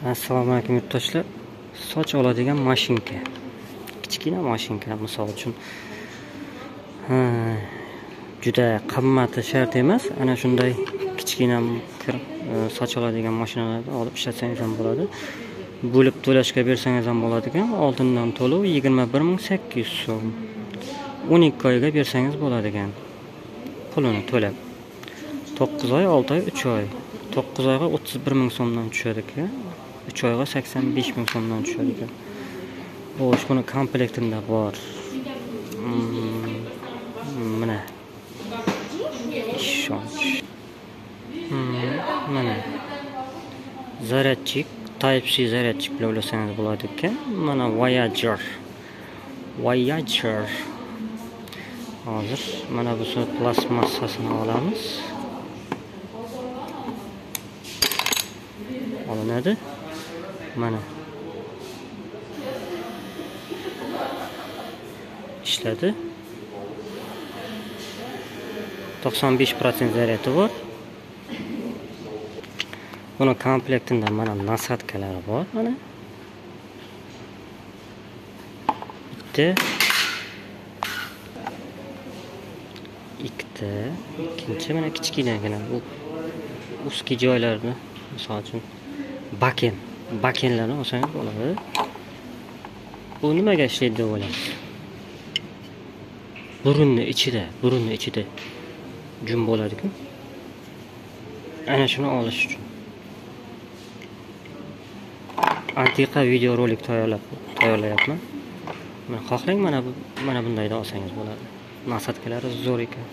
Assalomu alaykum yurtdoshlar. Soch oladigan mashinka. Kichkina mashinka, misol uchun juda qimmati shart emas. Ana shunday kichkina soch oladigan mashinalarni olib ishlatsangiz ham bo'ladi. Bo'lib to'lashga bersangiz ham bo'ladigan. Oldindan to'lov 21800 so'm. 12 oyga bersangiz bo'ladigan. Pulini to'lab. 9 oy, 6 oy, 3 oy. 9 oyga 31000 so'mdan tushadi ekan. 3 oyga 85000 so'mdan tushadi ekan. Xo'sh, buni komplektida bor. Mana. Ishonch. Mana. Zaryadchik, Type-C zaryadchik bilan ulasangiz bo'ladi ekan. Mana Voyager. Hozir mana bu plastmassasini olamiz. Olinadi. Mana ishladi. 95% zaryadi bor. Buni komplektida mana nasatkalari bor. Mana ikkita, ikkinchi mana kichkinagina bu ustki joylarni, misol uchun bakenlarni olsangiz bo'ladi. Bu nimaga ishlaydi deb o'ylaysiz? Burunni ichida jum bo'ladi-ku. Ana shuni olish uchun. Antiqa video rolik tayyorlayapman. Men xohlang mana bundayda olsangiz bo'ladi. Nasatkalari zo'r ekan.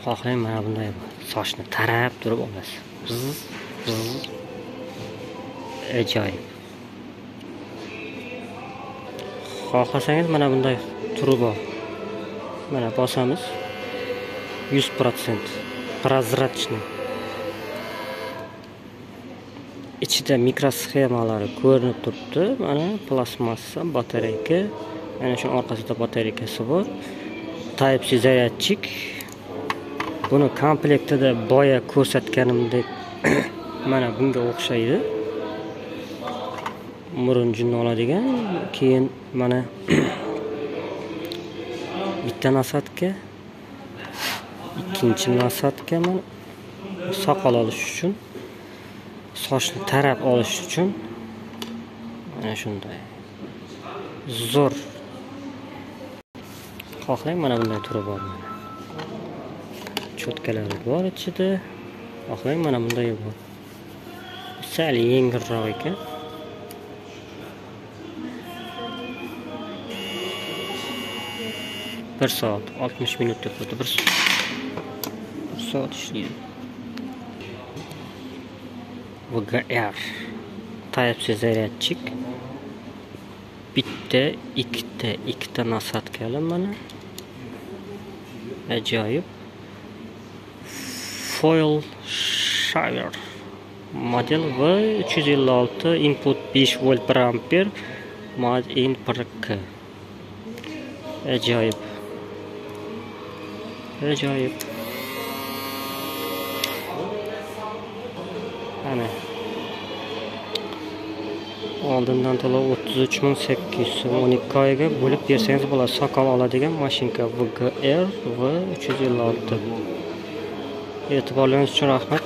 Xohlang mana bunday sochni tarab turib olasiz. Ajoyib. Xohlasangiz mana bunday turi bor. Mana bosamiz 100% prozrachniy. Ichida mikrosxemalari ko'rinib turibdi. Mana plastmassa, batareyka, mana shu orqasida batareykasi bor. Type-C zaryadchik. Buni komplektida boya ko'rsatganimdek mana bunga o'xshaydi. Murunjini oladigan, keyin mana bitta nasatka, ikkinchi nasatka, mana soqol olish uchun, sochni tarab olish uchun mana shunday. Zo'r. Xohlang mana bunday turi bor. Cho'tkalari bor ichida. Xohlang mana bunday bor. Sal yengilroq ekan. 1 soat 60 minut deb qo'ydi. 1 soat ishlaydi. VGR Type-C zaryadchik. Bitta, ikkita nasatkali mana. Ajoyib. Foil shower. Model V356, input 5 volt per ampere, made in PRK. Ajoyib. Ana. Oldindan to'lov 33800 so'm, 12 oyga bo'lib bersangiz bo'ladi. Soqol oladigan mashinka VGR V356. E'tiborlaringiz uchun rahmat.